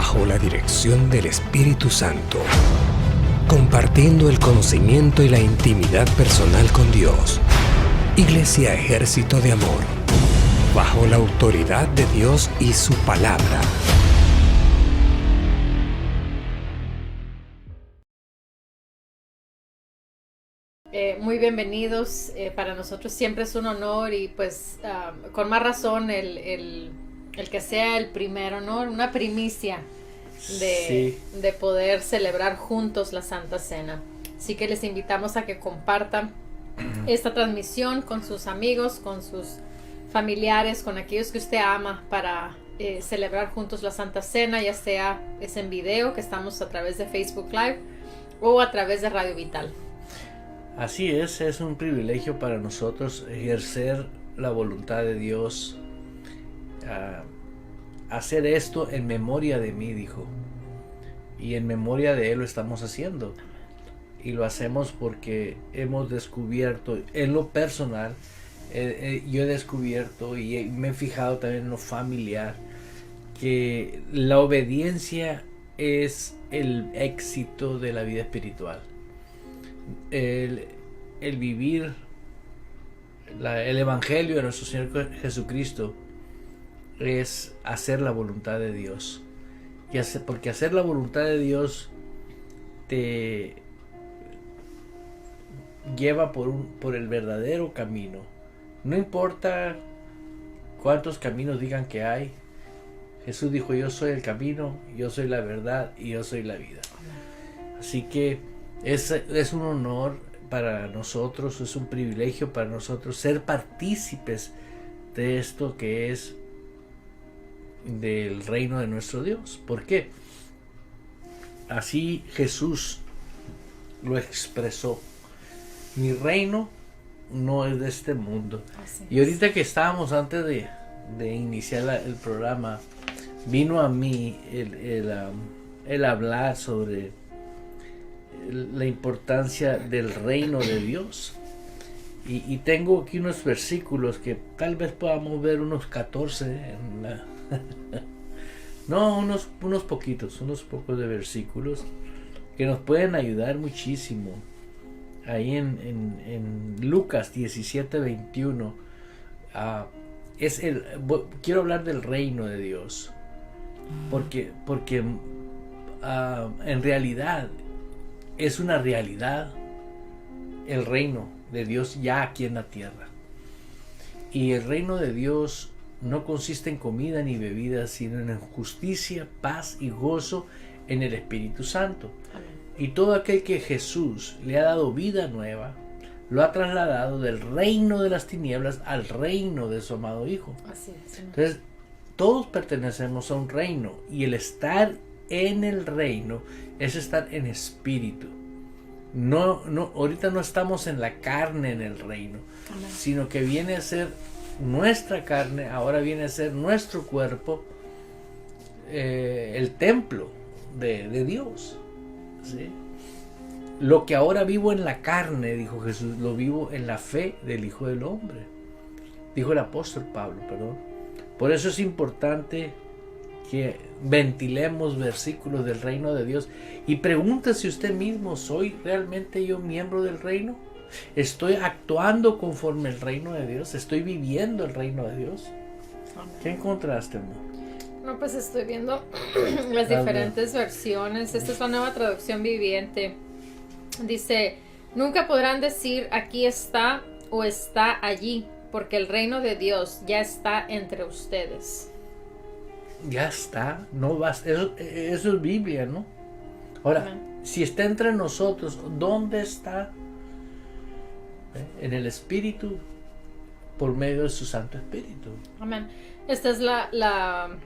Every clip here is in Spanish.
bajo la dirección del Espíritu Santo, compartiendo el conocimiento y la intimidad personal con Dios. Iglesia Ejército de Amor, bajo la autoridad de Dios y su palabra. Muy bienvenidos. Para nosotros siempre es un honor y pues con más razón el que sea el primer honor, una primicia de poder celebrar juntos la Santa Cena. Así que les invitamos a que compartan esta transmisión con sus amigos, con sus familiares, con aquellos que usted ama para celebrar juntos la Santa Cena, ya sea es en video, que estamos a través de Facebook Live o a través de Radio Vital. Así es un privilegio para nosotros ejercer la voluntad de Dios, hacer esto en memoria de mí, dijo, y en memoria de Él lo estamos haciendo, y lo hacemos porque hemos descubierto, en lo personal, yo he descubierto y me he fijado también en lo familiar, que la obediencia es el éxito de la vida espiritual. El vivir el evangelio de nuestro Señor Jesucristo es hacer la voluntad de Dios, porque hacer la voluntad de Dios te lleva por el verdadero camino. No importa cuántos caminos digan que hay, Jesús dijo: yo soy el camino, yo soy la verdad y yo soy la vida. Así que es un honor para nosotros, es un privilegio para nosotros ser partícipes de esto que es del reino de nuestro Dios. ¿Por qué? Así Jesús lo expresó: mi reino no es de este mundo. Y ahorita que estábamos antes de iniciar el programa, vino a mí el hablar sobre la importancia del reino de Dios, y tengo aquí unos versículos que tal vez podamos ver, unos 14 no, unos poquitos, unos pocos de versículos que nos pueden ayudar muchísimo. Ahí en Lucas 17:21 quiero hablar del reino de Dios, porque en realidad es una realidad el reino de Dios ya aquí en la tierra. Y el reino de Dios no consiste en comida ni bebida, sino en justicia, paz y gozo en el Espíritu Santo. Amén. Y todo aquel que Jesús le ha dado vida nueva, lo ha trasladado del reino de las tinieblas al reino de su amado Hijo. Así es. Entonces, todos pertenecemos a un reino, y el estar en el reino es estar en espíritu. No, ahorita no estamos en la carne en el reino, sino que viene a ser nuestra carne, ahora viene a ser nuestro cuerpo, el templo de Dios, ¿sí? Lo que ahora vivo en la carne, dijo Jesús, lo vivo en la fe del Hijo del Hombre, dijo el apóstol Pablo, perdón. Por eso es importante que ventilemos versículos del reino de Dios, y pregúntese usted mismo: ¿soy realmente yo miembro del reino? ¿Estoy actuando conforme el reino de Dios? ¿Estoy viviendo el reino de Dios? ¿Qué encontraste, amor? No, pues estoy viendo las diferentes versiones. Esta es la Nueva Traducción Viviente. Dice: nunca podrán decir aquí está o está allí, porque el reino de Dios ya está entre ustedes. Ya está, no vas, eso es Biblia, ¿no? Ahora, si está entre nosotros, ¿dónde está? En el Espíritu, por medio de su Santo Espíritu. Amén. Esta es la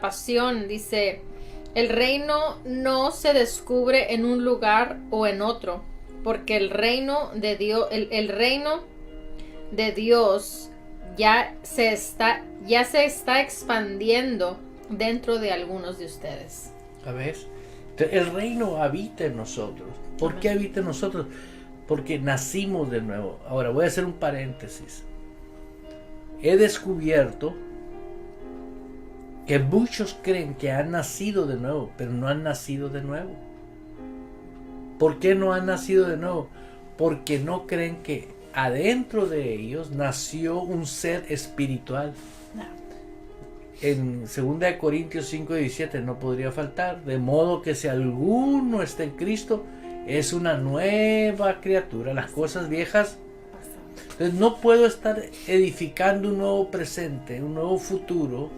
pasión. Dice: el reino no se descubre en un lugar o en otro, porque el reino de Dios, el reino de Dios ya se está expandiendo dentro de algunos de ustedes. A ver, el reino habita en nosotros. ¿Por qué habita en nosotros? Porque nacimos de nuevo. Ahora voy a hacer un paréntesis. He descubierto que muchos creen que han nacido de nuevo, pero no han nacido de nuevo. ¿Por qué no han nacido de nuevo? Porque no creen que adentro de ellos nació un ser espiritual. En 2 Corintios 5:17 no podría faltar, de modo que si alguno está en Cristo, es una nueva criatura, las cosas viejas. Entonces no puedo estar edificando un nuevo presente, un nuevo futuro,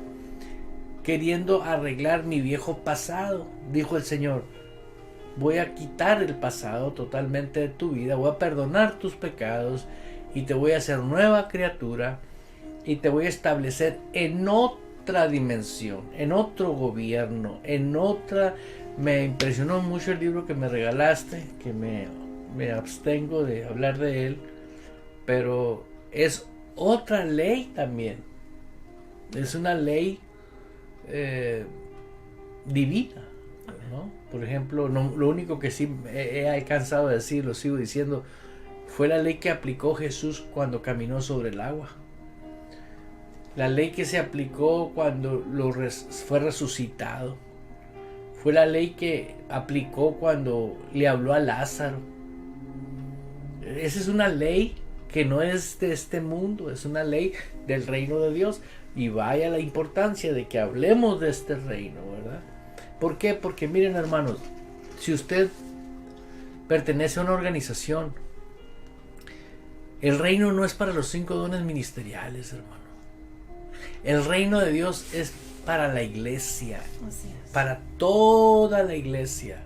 queriendo arreglar mi viejo pasado. Dijo el Señor, voy a quitar el pasado totalmente de tu vida, voy a perdonar tus pecados y te voy a hacer nueva criatura y te voy a establecer en otra dimensión, en otro gobierno, en otra. Me impresionó mucho el libro que me regalaste, que me abstengo de hablar de él, pero es otra ley también. Es una ley divina, ¿no? Por ejemplo, lo único que sí he alcanzado a decir, lo sigo diciendo, fue la ley que aplicó Jesús cuando caminó sobre el agua. La ley que se aplicó cuando fue resucitado. Fue la ley que aplicó cuando le habló a Lázaro. Esa es una ley que no es de este mundo, es una ley del reino de Dios. Y vaya la importancia de que hablemos de este reino, ¿verdad? ¿Por qué? Porque miren, hermanos, si usted pertenece a una organización, el reino no es para los 5 dones ministeriales, hermano. El reino de Dios es para la iglesia, para toda la iglesia.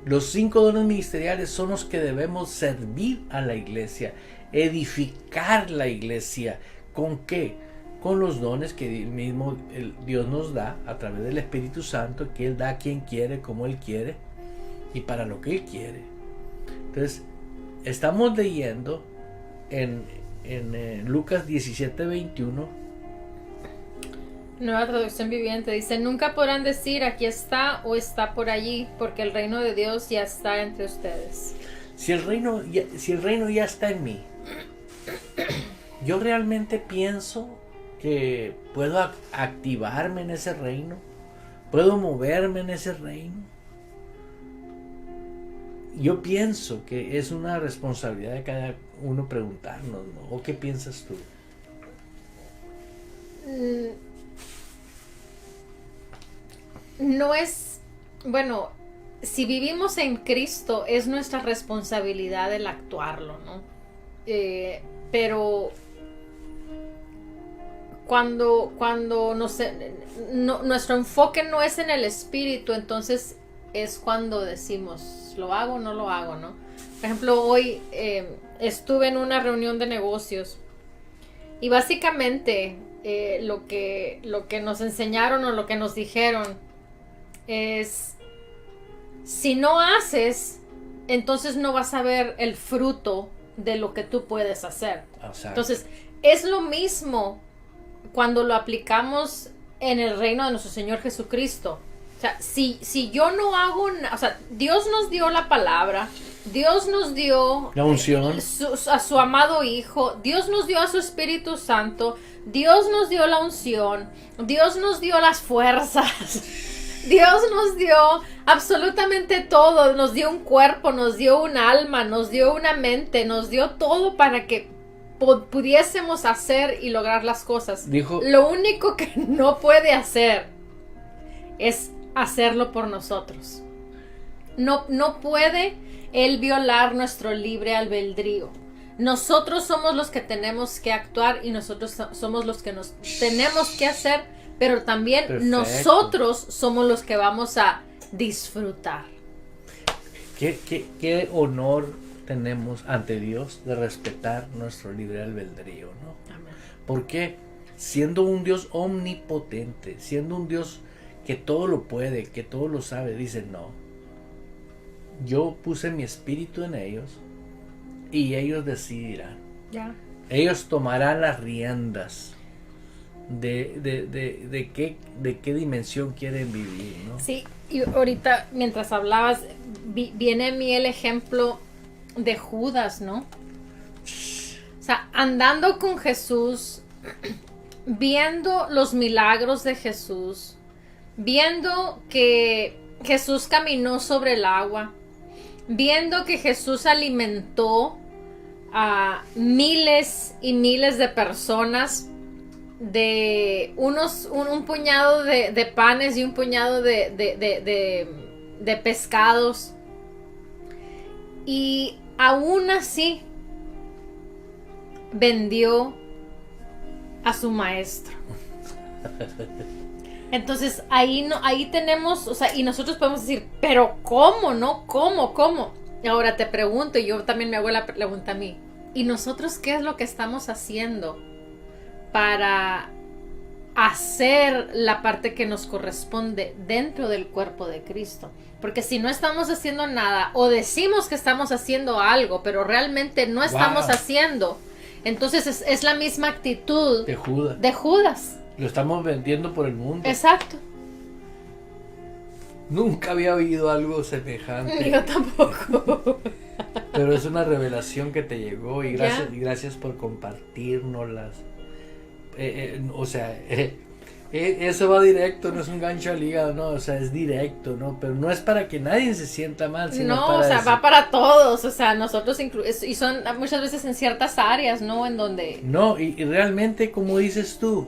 Los 5 dones ministeriales son los que debemos servir a la iglesia, edificar la iglesia. ¿Con qué? Con los dones que mismo Dios nos da a través del Espíritu Santo, que Él da a quien quiere, como Él quiere y para lo que Él quiere. Entonces, estamos leyendo en Lucas 17:21. Nueva Traducción Viviente dice, nunca podrán decir aquí está o está por allí, porque el reino de Dios ya está entre ustedes. Si el reino ya está en mí, yo realmente pienso que puedo activarme en ese reino, puedo moverme en ese reino. Yo pienso que es una responsabilidad de cada uno preguntarnos, ¿no? ¿O qué piensas tú? No es, bueno, si vivimos en Cristo es nuestra responsabilidad el actuarlo, ¿no? Pero cuando nuestro enfoque no es en el espíritu, entonces es cuando decimos, ¿lo hago o no lo hago, no? Por ejemplo, hoy estuve en una reunión de negocios y básicamente lo que nos enseñaron o lo que nos dijeron es, si no haces, entonces no vas a ver el fruto de lo que tú puedes hacer. Exacto. Entonces, es lo mismo cuando lo aplicamos en el reino de nuestro Señor Jesucristo. O sea, si yo no hago o sea, Dios nos dio la palabra, Dios nos dio la unción, a su amado Hijo, Dios nos dio a su Espíritu Santo, Dios nos dio la unción, Dios nos dio las fuerzas, Dios nos dio absolutamente todo, nos dio un cuerpo, nos dio un alma, nos dio una mente, nos dio todo para que pudiésemos hacer y lograr las cosas. Lo único que no puede hacer es hacerlo por nosotros. No puede Él violar nuestro libre albedrío. Nosotros somos los que tenemos que actuar y nosotros somos los que nos tenemos que hacer, pero también Perfecto. Nosotros somos los que vamos a disfrutar. Qué honor tenemos ante Dios de respetar nuestro libre albedrío, ¿no? Amén. Porque siendo un Dios omnipotente, siendo un Dios que todo lo puede, que todo lo sabe, dice no. Yo puse mi espíritu en ellos y ellos decidirán. Ya. Ellos tomarán las riendas de qué dimensión quieren vivir, ¿no? Sí, y ahorita mientras hablabas viene a mí el ejemplo de Judas, ¿no? O sea, andando con Jesús, viendo los milagros de Jesús, viendo que Jesús caminó sobre el agua, viendo que Jesús alimentó a miles y miles de personas de un puñado de panes y un puñado de pescados, y aún así vendió a su maestro. Entonces ahí tenemos, o sea, y nosotros podemos decir, pero ¿cómo? ¿No? ¿Cómo? Y ahora te pregunto, y yo también me hago la pregunta a mí, ¿y nosotros qué es lo que estamos haciendo para hacer la parte que nos corresponde dentro del cuerpo de Cristo? Porque si no estamos haciendo nada, o decimos que estamos haciendo algo, pero realmente no estamos haciendo, entonces es la misma actitud de Judas. Lo estamos vendiendo por el mundo. Exacto. Nunca había oído algo semejante. Yo tampoco. Pero es una revelación que te llegó, y gracias por compartirnoslas. Eso va directo, no es un gancho al hígado, no, o sea, es directo, ¿no? Pero no es para que nadie se sienta mal, sino no, para o sea, decir, va para todos, o sea, nosotros y son muchas veces en ciertas áreas, ¿no? En donde... No, y realmente, como dices tú,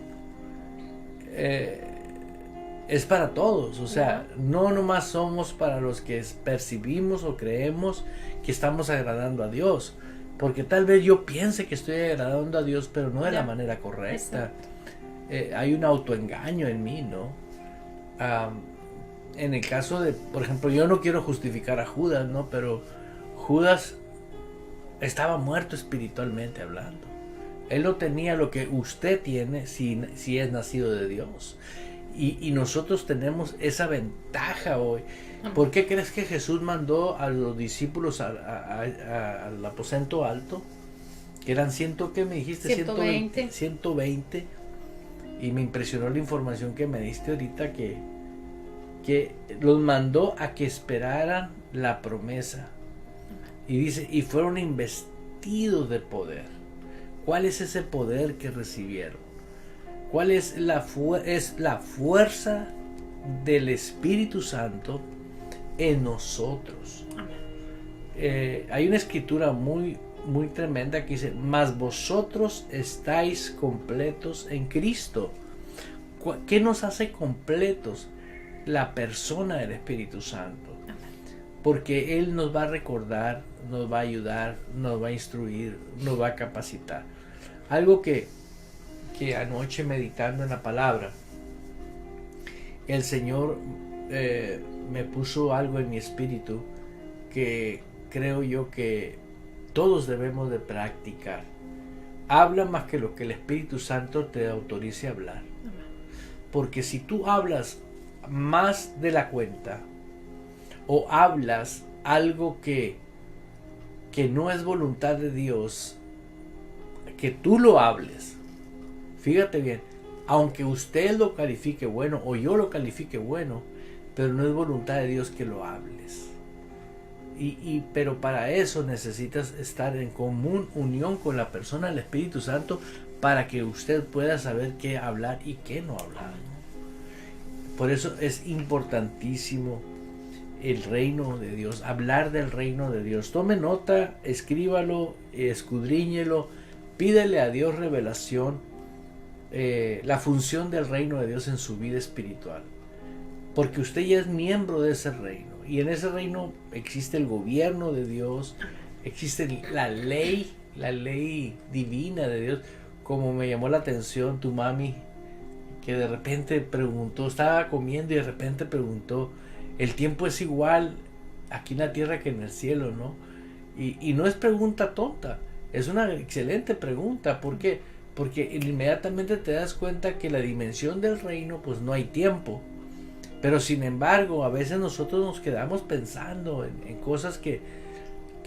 es para todos, o sea, no nomás somos para los que percibimos o creemos que estamos agradando a Dios, porque tal vez yo piense que estoy agradando a Dios, pero no de la manera correcta. Hay un autoengaño en mí, ¿no? En el caso de, por ejemplo, yo no quiero justificar a Judas, ¿no? Pero Judas estaba muerto espiritualmente hablando. Él no tenía lo que usted tiene si es nacido de Dios. Y nosotros tenemos esa ventaja hoy. ¿Por qué crees que Jesús mandó a los discípulos al aposento alto? Que eran ¿qué me dijiste? 120. Y me impresionó la información que me diste ahorita, que los mandó a que esperaran la promesa. Y dice, y fueron investidos de poder. ¿Cuál es ese poder que recibieron? ¿Cuál es la fuerza del Espíritu Santo en nosotros? Hay una escritura muy tremenda que dice, mas vosotros estáis completos en Cristo. ¿Qué nos hace completos? La persona del Espíritu Santo. Porque Él nos va a recordar, nos va a ayudar, nos va a instruir, nos va a capacitar. Algo que anoche, meditando en la palabra, el Señor me puso algo en mi espíritu que creo yo que todos debemos de practicar. Habla más que lo que el Espíritu Santo te autorice a hablar. Porque si tú hablas más de la cuenta, o hablas algo que no es voluntad de Dios, que tú lo hables, fíjate bien, aunque usted lo califique bueno o yo lo califique bueno, pero no es voluntad de Dios que lo hables. Pero para eso necesitas estar en común unión con la persona del Espíritu Santo, para que usted pueda saber qué hablar y qué no hablar. Por eso es importantísimo el reino de Dios, hablar del reino de Dios. Tome nota, escríbalo, escudriñelo, pídele a Dios revelación, la función del reino de Dios en su vida espiritual, porque usted ya es miembro de ese reino, y en ese reino existe el gobierno de Dios, existe la ley divina de Dios. Como me llamó la atención tu mami, que de repente preguntó, estaba comiendo y de repente preguntó, el tiempo es igual aquí en la tierra que en el cielo, ¿no? Y no es pregunta tonta, es una excelente pregunta. ¿Por qué? Porque inmediatamente te das cuenta que la dimensión del reino, pues no hay tiempo. Pero sin embargo, a veces nosotros nos quedamos pensando en cosas que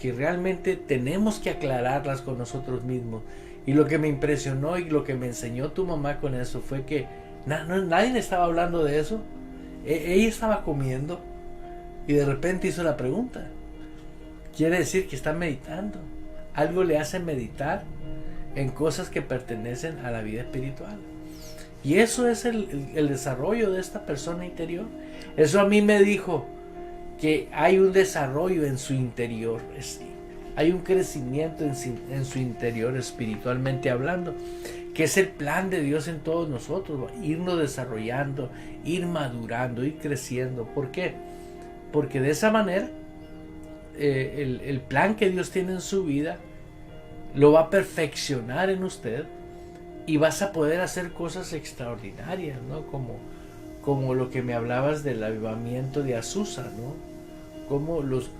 realmente tenemos que aclararlas con nosotros mismos. Y lo que me impresionó y lo que me enseñó tu mamá con eso fue que nadie estaba hablando de eso. Ella estaba comiendo y de repente hizo la pregunta. Quiere decir que está meditando. Algo le hace meditar en cosas que pertenecen a la vida espiritual. Y eso es el desarrollo de esta persona interior. Eso a mí me dijo que hay un desarrollo en su interior. Hay un crecimiento en su interior espiritualmente hablando, que es el plan de Dios en todos nosotros, irnos desarrollando, ir madurando, ir creciendo. ¿Por qué? Porque de esa manera el plan que Dios tiene en su vida lo va a perfeccionar en usted y vas a poder hacer cosas extraordinarias, ¿no? Como lo que me hablabas del avivamiento de Azusa, ¿no? Como los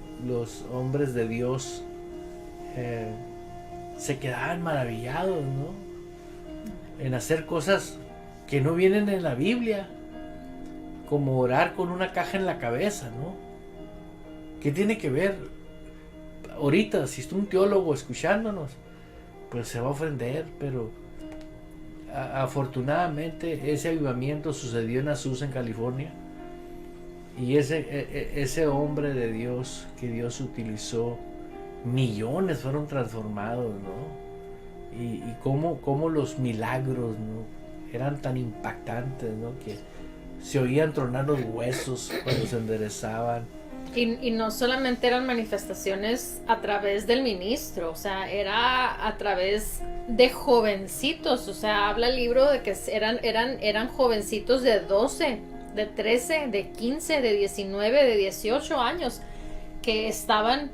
hombres de Dios se quedaban maravillados, ¿no? En hacer cosas que no vienen en la Biblia, como orar con una caja en la cabeza, ¿no? ¿Qué tiene que ver? Ahorita, si está un teólogo escuchándonos, pues se va a ofender, pero afortunadamente ese avivamiento sucedió en Azusa, en California, y ese hombre de Dios que Dios utilizó, millones fueron transformados, ¿no? Y cómo los milagros, ¿no? Eran tan impactantes, ¿no? Que se oían tronar los huesos cuando se enderezaban. Y no solamente eran manifestaciones a través del ministro, o sea, era a través de jovencitos. O sea, habla el libro de que eran jovencitos de 12, de 13, de 15, de 19, de 18 años que estaban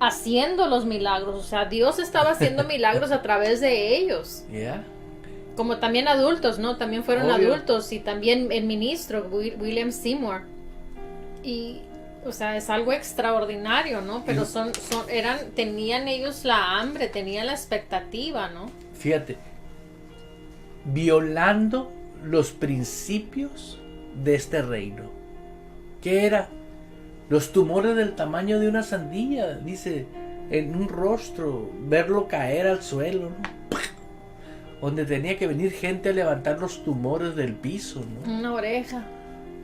haciendo los milagros. O sea, Dios estaba haciendo milagros a través de ellos. Yeah. Como también adultos, ¿no? También fueron Obvio. Adultos, y también el ministro William Seymour. Y o sea, es algo extraordinario, ¿no? Pero tenían ellos la hambre, tenían la expectativa, ¿no? Fíjate, violando los principios de este reino. ¿Qué era? Los tumores del tamaño de una sandía, dice, en un rostro, verlo caer al suelo, ¿no? Donde tenía que venir gente a levantar los tumores del piso, ¿no? Una oreja.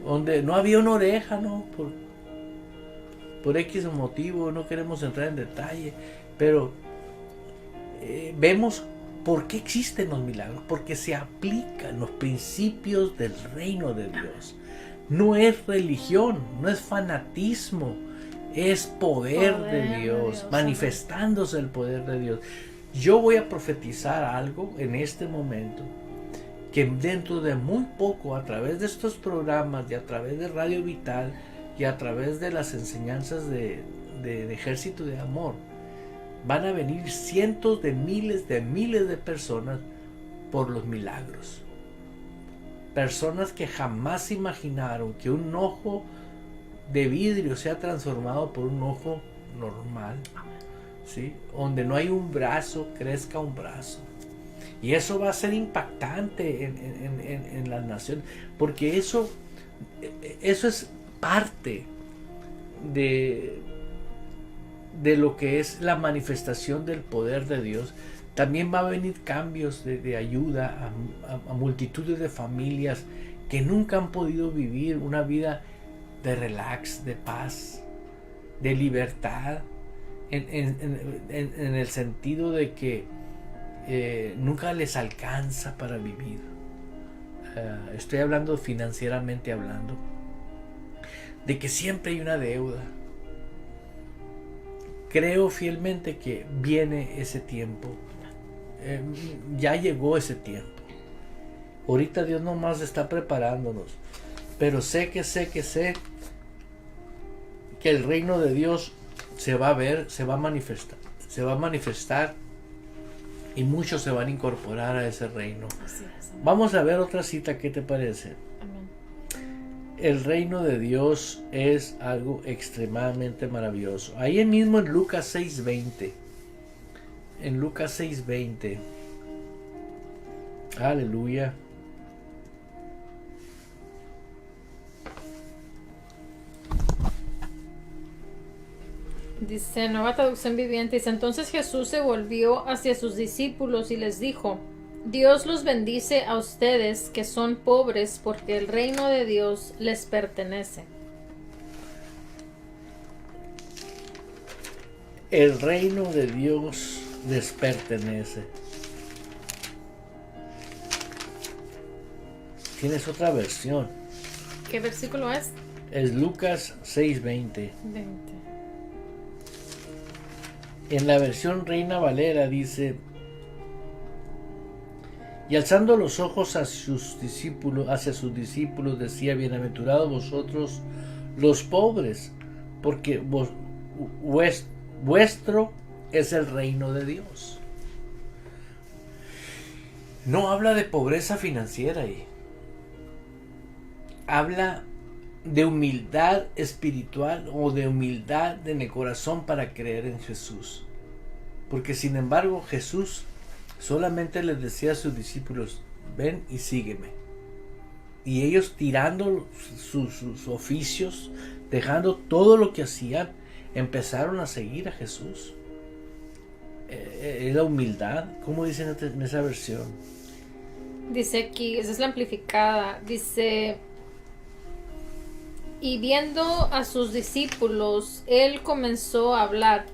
Donde no había una oreja, ¿no? Por X motivo, no queremos entrar en detalle, pero vemos por qué existen los milagros, porque se aplican los principios del reino de Dios. No es religión, no es fanatismo, es poder de Dios, manifestándose el poder de Dios. Yo voy a profetizar algo en este momento, que dentro de muy poco, a través de estos programas y a través de Radio Vital y a través de las enseñanzas de Ejército de Amor, van a venir cientos de miles de personas por los milagros. Personas que jamás imaginaron que un ojo de vidrio sea transformado por un ojo normal, ¿sí? Donde no hay un brazo, crezca un brazo. Y eso va a ser impactante en las naciones, porque eso es parte de lo que es la manifestación del poder de Dios. También va a venir cambios de ayuda a multitudes de familias que nunca han podido vivir una vida de relax, de paz, de libertad, en el sentido de que nunca les alcanza para vivir. Estoy hablando financieramente hablando, de que siempre hay una deuda. Creo fielmente que viene ese tiempo. Ya llegó ese tiempo. Ahorita Dios nomás está preparándonos. Pero sé que el reino de Dios se va a ver, se va a manifestar y muchos se van a incorporar a ese reino. Así es. Vamos a ver otra cita, ¿qué te parece? Amén. El reino de Dios es algo extremadamente maravilloso. Ahí mismo en Lucas 6:20. En Lucas 6:20. Aleluya. Dice, Nueva Traducción Viviente, dice, entonces Jesús se volvió hacia sus discípulos y les dijo, Dios los bendice a ustedes que son pobres, porque el reino de Dios les pertenece. El reino de Dios les pertenece. tienes otra versión. ¿Qué versículo es? Es Lucas 6:20. 20. En la versión Reina Valera dice: y alzando los ojos hacia sus discípulos decía: bienaventurados vosotros los pobres, porque vuestro es el reino de Dios. No habla de pobreza financiera ahí. Habla de humildad espiritual o de humildad en el corazón para creer en Jesús. Porque sin embargo Jesús solamente les decía a sus discípulos: ven y sígueme. Y ellos, tirando sus oficios, dejando todo lo que hacían, empezaron a seguir a Jesús. Es la humildad, como dicen en esa versión. Dice aquí, esa es la amplificada, dice: y viendo a sus discípulos, él comenzó a hablar: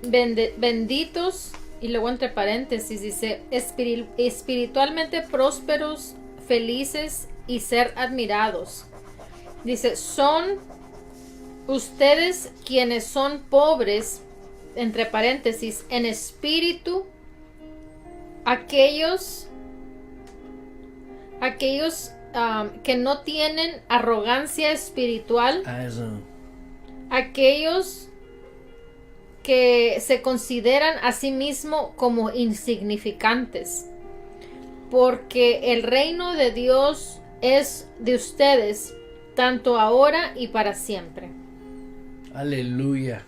benditos, y luego entre paréntesis dice: espiritualmente prósperos, felices y ser admirados. Dice: son ustedes quienes son pobres, entre paréntesis, en espíritu, aquellos que no tienen arrogancia espiritual, aquellos que se consideran a sí mismos como insignificantes, porque el reino de Dios es de ustedes, tanto ahora y para siempre. Aleluya.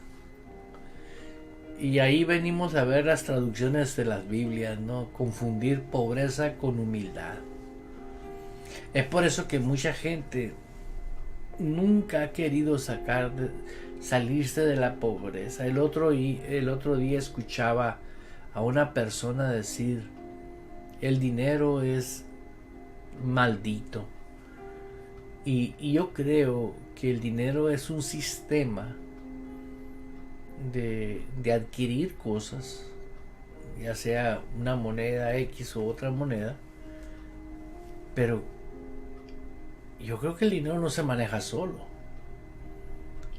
Y ahí venimos a ver las traducciones de las Biblias, ¿no? Confundir pobreza con humildad. Es por eso que mucha gente nunca ha querido salirse de la pobreza. El otro día escuchaba a una persona decir: el dinero es maldito. Y yo creo que el dinero es un sistema de adquirir cosas, ya sea una moneda X o otra moneda, pero yo creo que el dinero no se maneja solo.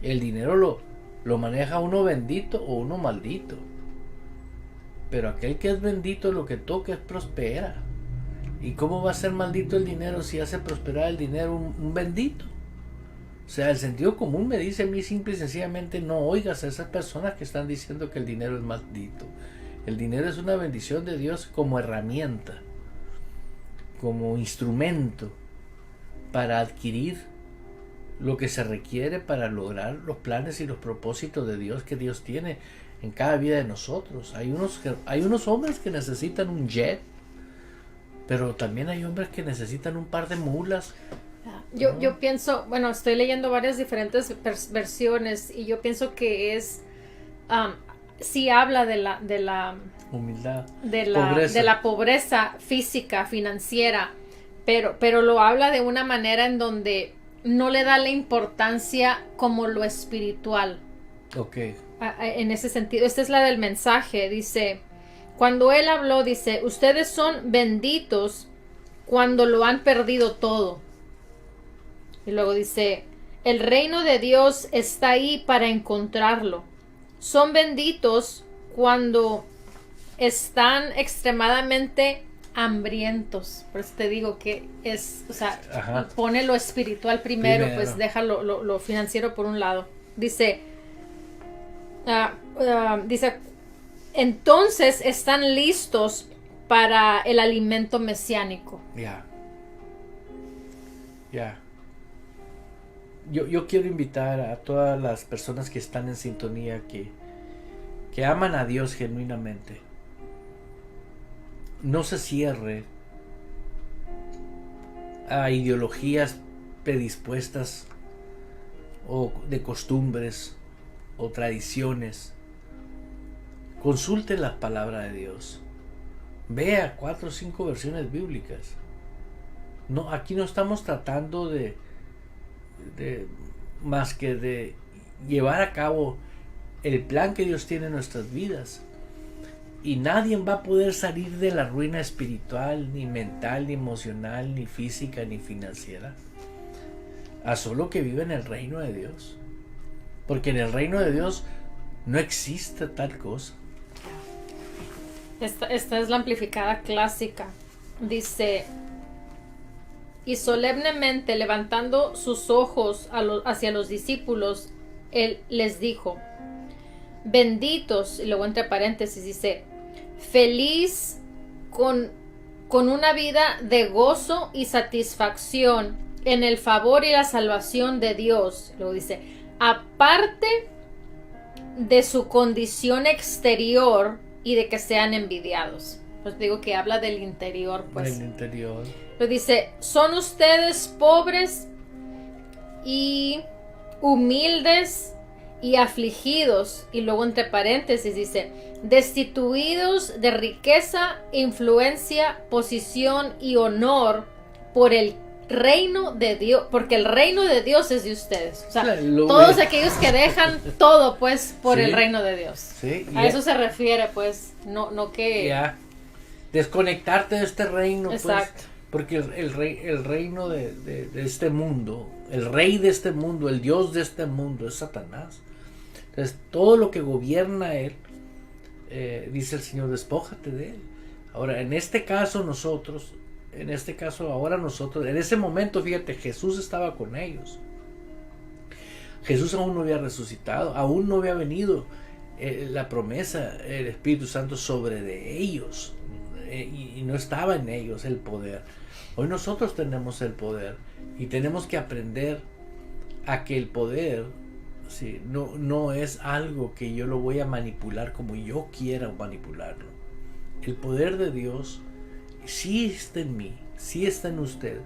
El dinero lo maneja uno bendito o uno maldito, pero aquel que es bendito, lo que toca es prospera. ¿Y cómo va a ser maldito el dinero si hace prosperar el dinero un bendito? O sea, el sentido común me dice a mí simple y sencillamente: no oigas a esas personas que están diciendo que el dinero es maldito. El dinero es una bendición de Dios como herramienta, como instrumento para adquirir lo que se requiere para lograr los planes y los propósitos de Dios que Dios tiene en cada vida de nosotros. Hay unos hombres que necesitan un jet, pero también hay hombres que necesitan un par de mulas. Yo pienso, bueno, estoy leyendo varias diferentes versiones y yo pienso que es, sí habla de la humildad, de la pobreza física, financiera, pero lo habla de una manera en donde no le da la importancia como lo espiritual. Okay. En ese sentido, esta es la del mensaje, dice: cuando él habló, dice: ustedes son benditos cuando lo han perdido todo. Y luego dice: el reino de Dios está ahí para encontrarlo. Son benditos cuando están extremadamente hambrientos. Por eso te digo que es, o sea, ajá, pone lo espiritual primero, pues deja lo financiero por un lado. Dice, dice: entonces están listos para el alimento mesiánico. Ya. Yo quiero invitar a todas las personas que están en sintonía, que aman a Dios genuinamente. No se cierre a ideologías predispuestas o de costumbres o tradiciones. Consulte la palabra de Dios. Vea 4 o 5 versiones bíblicas. No, aquí no estamos tratando de más que de llevar a cabo el plan que Dios tiene en nuestras vidas. Y nadie va a poder salir de la ruina espiritual, ni mental, ni emocional, ni física, ni financiera, a solo que vive en el reino de Dios. Porque en el reino de Dios no existe tal cosa. Esta es la amplificada clásica. Dice: y solemnemente levantando sus ojos hacia los discípulos, él les dijo: benditos, y luego entre paréntesis dice: feliz con una vida de gozo y satisfacción en el favor y la salvación de Dios. Luego dice: aparte de su condición exterior y de que sean envidiados. Pues digo que habla del interior, pues. Del interior. Lo dice: son ustedes pobres y humildes y afligidos, y luego entre paréntesis dice: destituidos de riqueza, influencia, posición y honor por el reino de Dios, porque el reino de Dios es de ustedes. O sea, todos aquellos que dejan todo, pues, por el reino de Dios. Sí, a eso se refiere, pues, no que... Ya, desconectarte de este reino. Exacto. Pues, porque el reino de este mundo, el rey de este mundo, el Dios de este mundo es Satanás. Entonces, todo lo que gobierna él, dice el Señor, despójate de él. Ahora, en este caso nosotros, en ese momento, fíjate, Jesús estaba con ellos. Jesús aún no había resucitado, aún no había venido la promesa, el Espíritu Santo sobre de ellos, y no estaba en ellos el poder. Hoy nosotros tenemos el poder y tenemos que aprender a que el poder, sí, no es algo que yo lo voy a manipular como yo quiera manipularlo. El poder de Dios sí está en mí, sí está en usted,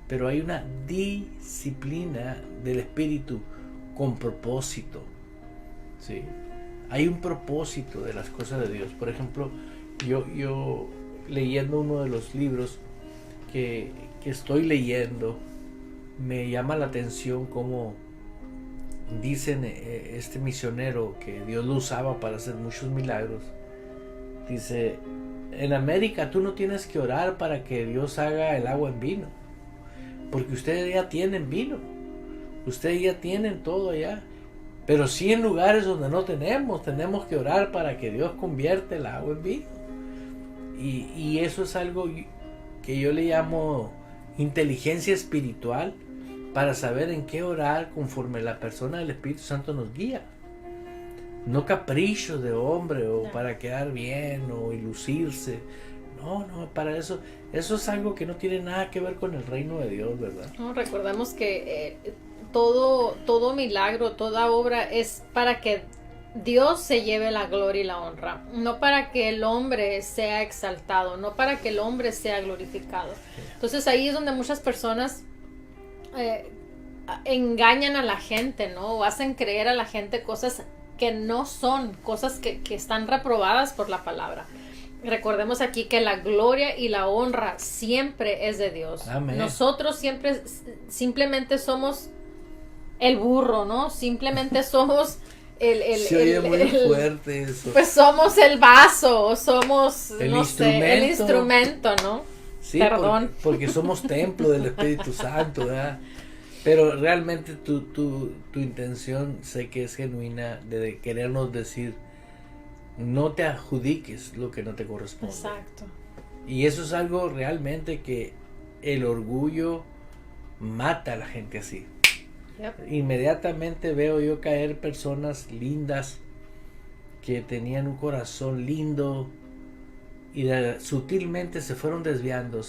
pero hay una disciplina del Espíritu con propósito. ¿Sí? Hay un propósito de las cosas de Dios. Por ejemplo, yo leyendo uno de los libros que estoy leyendo, me llama la atención cómo dicen este misionero que Dios lo usaba para hacer muchos milagros. Dice: en América tú no tienes que orar para que Dios haga el agua en vino, porque ustedes ya tienen vino, ustedes ya tienen todo allá. Pero sí, en lugares donde no tenemos que orar para que Dios convierta el agua en vino. Y eso es algo que yo le llamo inteligencia espiritual, para saber en qué orar conforme la persona del Espíritu Santo nos guía. No caprichos de hombre o para quedar bien o lucirse. No, para eso. Eso es algo que no tiene nada que ver con el reino de Dios, ¿verdad? No, recordemos que todo milagro, toda obra es para que Dios se lleve la gloria y la honra, no para que el hombre sea exaltado, no para que el hombre sea glorificado. Entonces ahí es donde muchas personas engañan a la gente, ¿no? O hacen creer a la gente cosas que no son, cosas que están reprobadas por la palabra. Recordemos aquí que la gloria y la honra siempre es de Dios. Amén. Nosotros simplemente somos el burro, ¿no? Simplemente somos se oye muy fuerte eso. Pues somos el vaso, somos el instrumento, ¿no? Sí, perdón. Porque somos templo del Espíritu Santo, ¿verdad? Pero realmente tu intención sé que es genuina, de querernos decir: no te adjudiques lo que no te corresponde. Exacto. Y eso es algo realmente que el orgullo mata a la gente así. Yep. Inmediatamente veo yo caer personas lindas que tenían un corazón lindo y sutilmente se fueron desviando.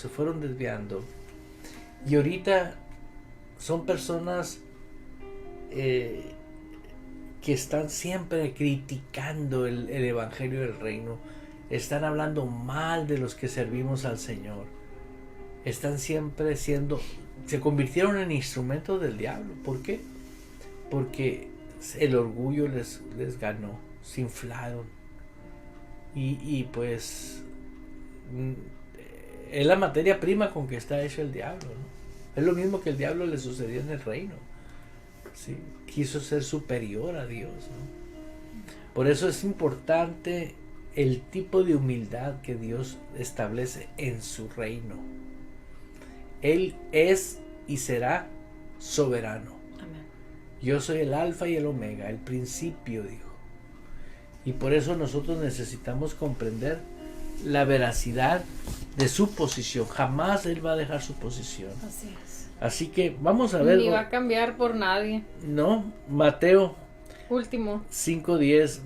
Y ahorita son personas que están siempre criticando el evangelio del reino, están hablando mal de los que servimos al Señor, están siempre se convirtieron en instrumentos del diablo. ¿Por qué? Porque el orgullo les ganó, se inflaron y pues es la materia prima con que está hecho el diablo, ¿no? Es lo mismo que el diablo le sucedió en el reino. ¿Sí? Quiso ser superior a Dios, ¿no? Por eso es importante el tipo de humildad que Dios establece en su reino. Él es y será soberano. Amén. Yo soy el alfa y el omega, el principio, dijo. Y por eso nosotros necesitamos comprender la veracidad de su posición. Jamás Él va a dejar su posición. Así es. Así que vamos a ver. Ni va a cambiar por nadie. No, Mateo Último. 5:10.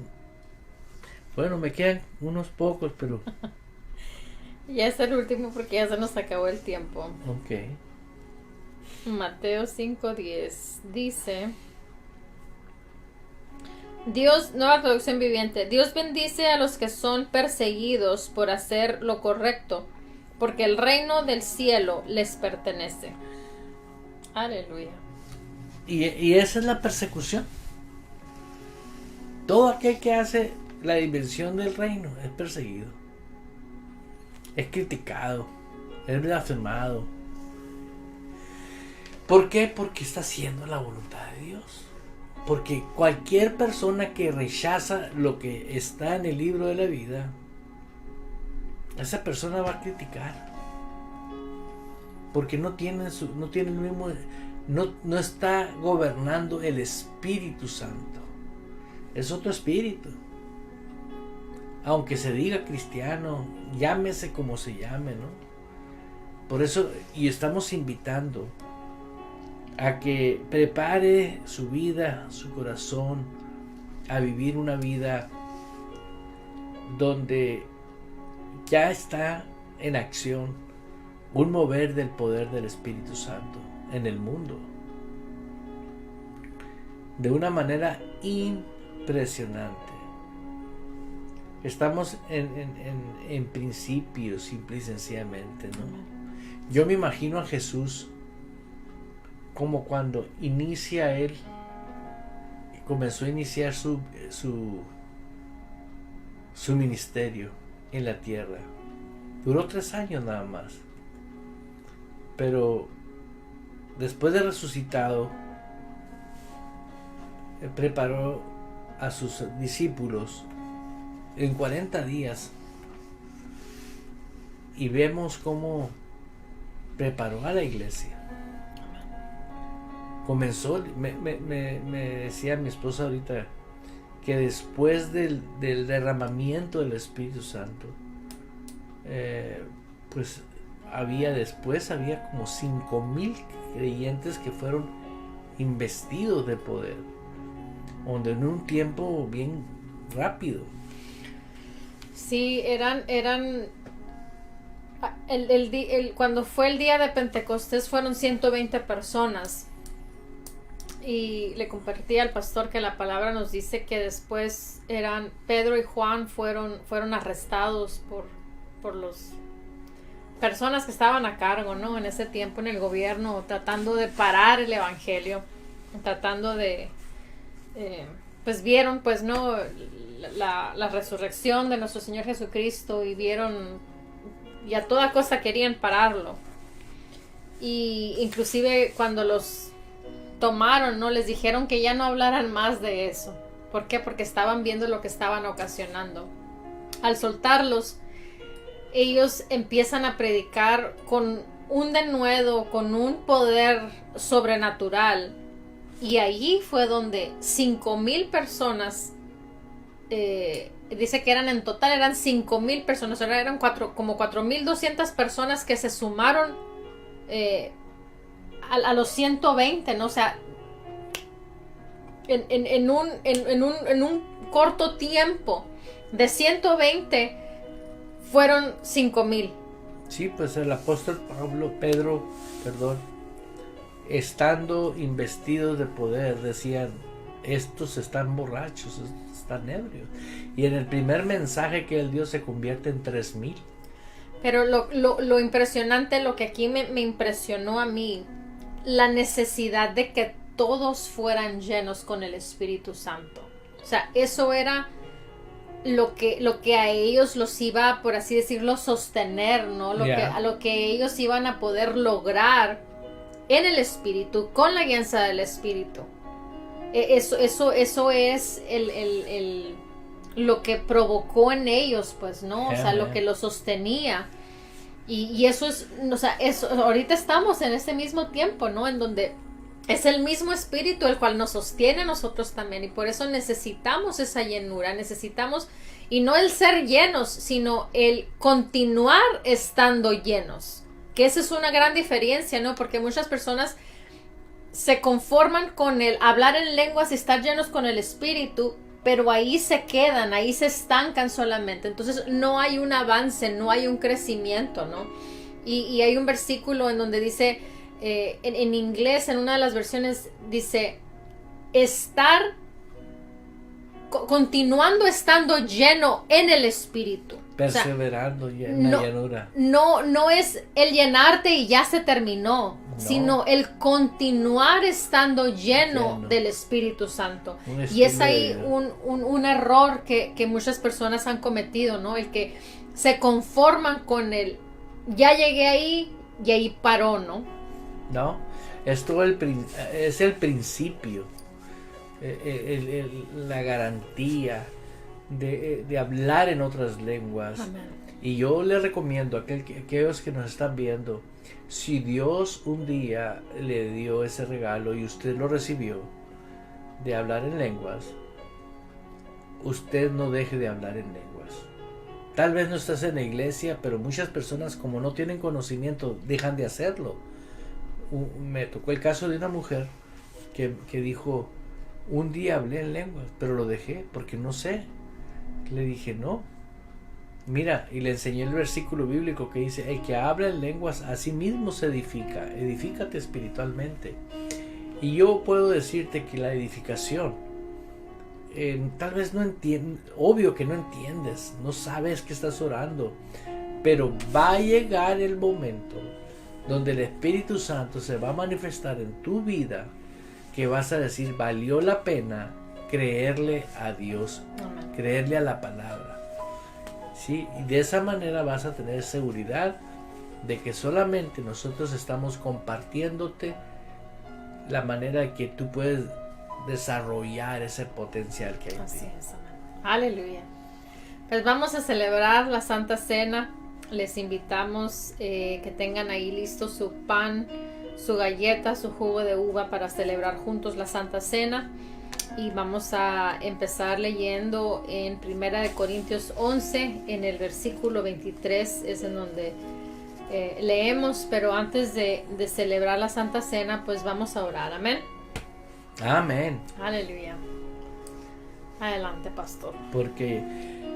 Bueno, me quedan unos pocos, pero... Ya es el último porque ya se nos acabó el tiempo. Ok. Mateo 5:10 dice: Dios, nueva traducción viviente, Dios bendice a los que son perseguidos por hacer lo correcto, porque el reino del cielo les pertenece. Aleluya. Y esa es la persecución. Todo aquel que hace la dimensión del reino es perseguido, es criticado, es blasfemado. ¿Por qué? Porque está haciendo la voluntad de Dios. Porque cualquier persona que rechaza lo que está en el libro de la vida, esa persona va a criticar. Porque no tiene el mismo, no está gobernando el Espíritu Santo. Es otro espíritu. Aunque se diga cristiano, llámese como se llame, ¿no? Por eso, y estamos invitando a que prepare su vida, su corazón, a vivir una vida donde ya está en acción un mover del poder del Espíritu Santo en el mundo. De una manera impresionante. Estamos en principio, simple y sencillamente, ¿no? Yo me imagino a Jesús como cuando inicia él, comenzó a iniciar su ministerio en la tierra. Duró 3 años nada más. Pero después de resucitado, preparó a sus discípulos en 40 días. Y vemos cómo preparó a la iglesia. Comenzó, me decía mi esposa ahorita, que después del derramamiento del Espíritu Santo, pues había como 5,000 creyentes que fueron investidos de poder, donde en un tiempo bien rápido. Sí, cuando fue el día de Pentecostés fueron 120 personas. Y le compartí al pastor que la palabra nos dice que después Pedro y Juan fueron arrestados por los personas que estaban a cargo, ¿no? En ese tiempo en el gobierno, tratando de parar el evangelio, tratando de pues vieron, pues, no, la resurrección de nuestro Señor Jesucristo, y vieron, y a toda cosa querían pararlo. Y inclusive cuando los tomaron, ¿no? Les dijeron que ya no hablaran más de eso. ¿Por qué? Porque estaban viendo lo que estaban ocasionando. Al soltarlos, ellos empiezan a predicar con un denuedo, con un poder sobrenatural. Y allí fue donde 5,000 personas, dice que en total eran 5,000 personas, ahora eran como 4,200 personas que se sumaron a los 120, ¿no? O sea, en un corto tiempo de 120 fueron 5,000. Sí, pues el apóstol Pedro, estando investidos de poder, decían: estos están borrachos, estos están ebrios. Y en el primer mensaje que él dio se convierte en 3,000. Pero lo impresionante, lo que aquí me impresionó a mí, la necesidad de que todos fueran llenos con el Espíritu Santo. O sea, eso era lo que a ellos los iba, por así decirlo, sostener, ¿no? A lo que ellos iban a poder lograr en el Espíritu, con la guianza del Espíritu. Eso es lo que provocó en ellos, pues, ¿no? O sea, lo Amén. que los sostenía. Y eso es, o sea, ahorita estamos en ese mismo tiempo, ¿no? En donde es el mismo espíritu el cual nos sostiene a nosotros también. Y por eso necesitamos esa llenura, necesitamos, y no el ser llenos, sino el continuar estando llenos. Que esa es una gran diferencia, ¿no? Porque muchas personas se conforman con el hablar en lenguas y estar llenos con el espíritu, pero ahí se quedan, ahí se estancan solamente. Entonces no hay un avance, no hay un crecimiento, ¿no? Y hay un versículo en donde dice, en inglés, en una de las versiones, dice, estar, continuando estando lleno en el espíritu. Perseverando en la llanura. No es el llenarte y ya se terminó, sino el continuar estando lleno del Espíritu Santo. Y es ahí un error que muchas personas han cometido, ¿no? El que se conforman con el, ya llegué ahí y ahí paró, ¿no? No, esto es el principio, la garantía de hablar en otras lenguas. Amén. Y yo le recomiendo a aquellos que nos están viendo, si Dios un día le dio ese regalo y usted lo recibió de hablar en lenguas, usted no deje de hablar en lenguas. Tal vez no estás en la iglesia, pero muchas personas, como no tienen conocimiento, dejan de hacerlo. Me tocó el caso de una mujer que dijo, un día hablé en lenguas, pero lo dejé porque no sé. Le dije, no, mira, y le enseñé el versículo bíblico que dice, el que habla en lenguas a sí mismo se edifica, edifícate espiritualmente. Y yo puedo decirte que la edificación, tal vez no entiendes, obvio que no entiendes, no sabes que estás orando, pero va a llegar el momento donde el Espíritu Santo se va a manifestar en tu vida, que vas a decir, valió la pena creerle a Dios, Amén. creerle a la palabra, ¿sí? Y de esa manera vas a tener seguridad de que solamente nosotros estamos compartiéndote la manera que tú puedes desarrollar ese potencial que hay en ti. Así es, amén. Aleluya. Pues vamos a celebrar la Santa Cena. Les invitamos que tengan ahí listo su pan, su galleta, su jugo de uva para celebrar juntos la Santa Cena. Y vamos a empezar leyendo en 1 Corintios 11, en el versículo 23, es en donde leemos, pero antes de celebrar la Santa Cena, pues vamos a orar. Amén. Amén. Aleluya. Adelante, pastor. Porque,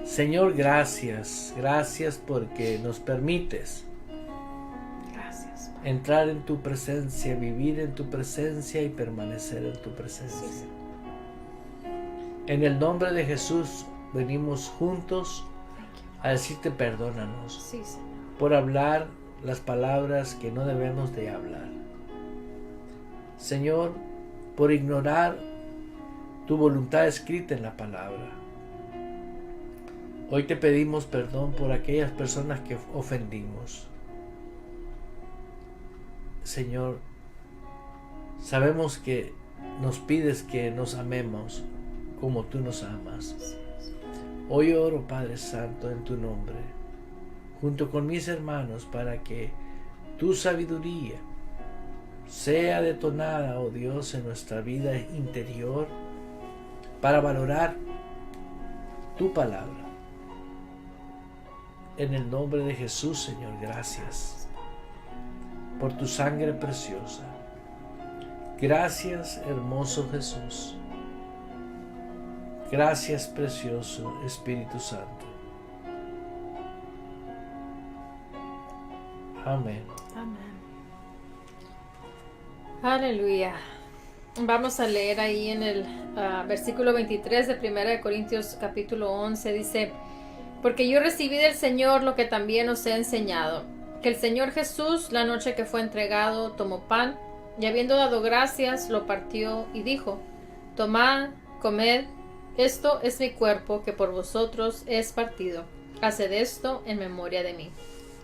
Señor, gracias porque nos permites Gracias, Padre. entrar en tu presencia, vivir en tu presencia y permanecer en tu presencia. Sí, sí. En el nombre de Jesús venimos juntos a decirte perdónanos Sí, Señor. por hablar las palabras que no debemos de hablar. Señor, por ignorar tu voluntad escrita en la palabra. Hoy te pedimos perdón por aquellas personas que ofendimos. Señor, sabemos que nos pides que nos amemos como tú nos amas. Hoy oro, Padre Santo, en tu nombre, junto con mis hermanos, para que tu sabiduría sea detonada, oh Dios, en nuestra vida interior, para valorar tu palabra. En el nombre de Jesús, Señor, gracias por tu sangre preciosa. Gracias, hermoso Jesús. Gracias, precioso Espíritu Santo. Amén. Amén. Aleluya. Vamos a leer ahí en el versículo 23 de 1 Corintios capítulo 11. Dice, porque yo recibí del Señor lo que también os he enseñado, que el Señor Jesús, la noche que fue entregado, tomó pan, y habiendo dado gracias, lo partió y dijo, tomad, comed, esto es mi cuerpo que por vosotros es partido. Haced esto en memoria de mí.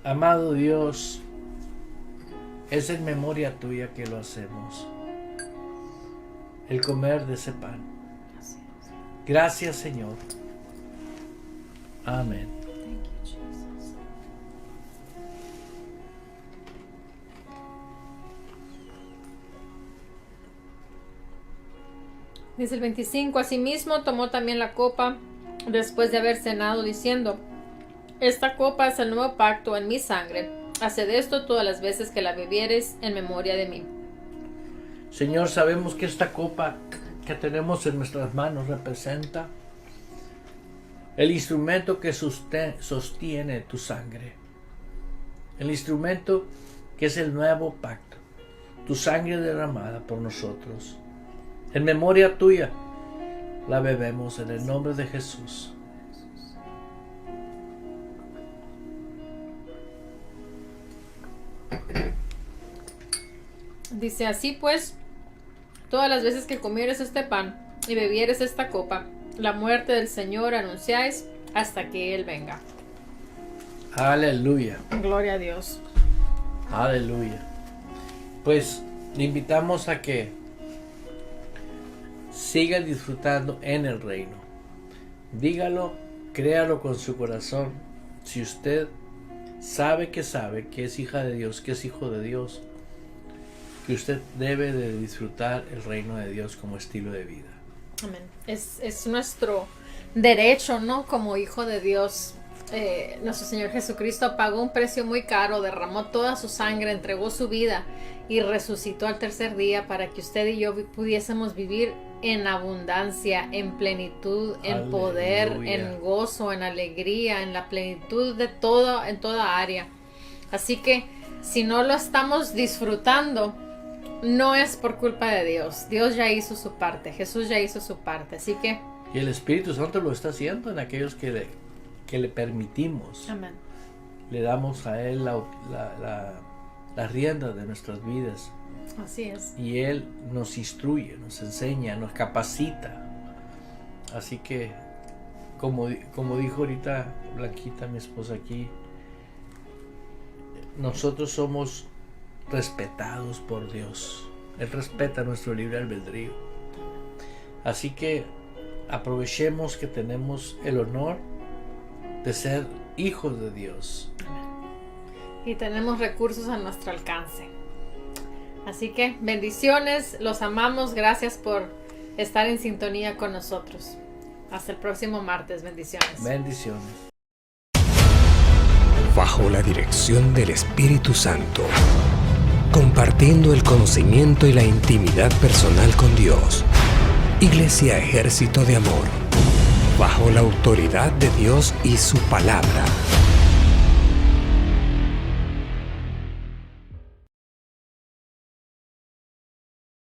Amado Dios, es en memoria tuya que lo hacemos, el comer de ese pan. Gracias, Señor, Amén. Dice el 25, asimismo tomó también la copa después de haber cenado, diciendo: esta copa es el nuevo pacto en mi sangre. Haced esto todas las veces que la bebiereis en memoria de mí. Señor, sabemos que esta copa que tenemos en nuestras manos representa el instrumento que sostiene tu sangre. El instrumento que es el nuevo pacto. Tu sangre derramada por nosotros. En memoria tuya la bebemos en el nombre de Jesús. Dice: así pues, todas las veces que comieres este pan y bebieres esta copa, la muerte del Señor anunciáis hasta que Él venga. Aleluya. Gloria a Dios. Aleluya. Pues le invitamos a que siga disfrutando en el reino. Dígalo, créalo con su corazón. Si usted sabe que es hija de Dios, que es hijo de Dios, que usted debe de disfrutar el reino de Dios como estilo de vida. Amén. Es nuestro derecho, ¿no? Como hijo de Dios. Nuestro Señor Jesucristo pagó un precio muy caro, derramó toda su sangre, entregó su vida y resucitó al tercer día para que usted y yo pudiésemos vivir en abundancia, en plenitud, en Aleluya. poder, en gozo, en alegría, en la plenitud de todo, en toda área. Así que si no lo estamos disfrutando, no es por culpa de Dios. Dios ya hizo su parte, Jesús ya hizo su parte. Así que Y el Espíritu Santo lo está haciendo en aquellos que le permitimos. amén. Le damos a Él la rienda de nuestras vidas. Así es. Y Él nos instruye, nos enseña, nos capacita. Así que, como dijo ahorita Blanquita, mi esposa aquí, nosotros somos respetados por Dios. Él respeta nuestro libre albedrío. Así que aprovechemos que tenemos el honor de ser hijos de Dios. Y tenemos recursos a nuestro alcance. Así que bendiciones, los amamos, gracias por estar en sintonía con nosotros. Hasta el próximo martes, bendiciones. Bendiciones. Bajo la dirección del Espíritu Santo, compartiendo el conocimiento y la intimidad personal con Dios. Iglesia Ejército de Amor, bajo la autoridad de Dios y su palabra.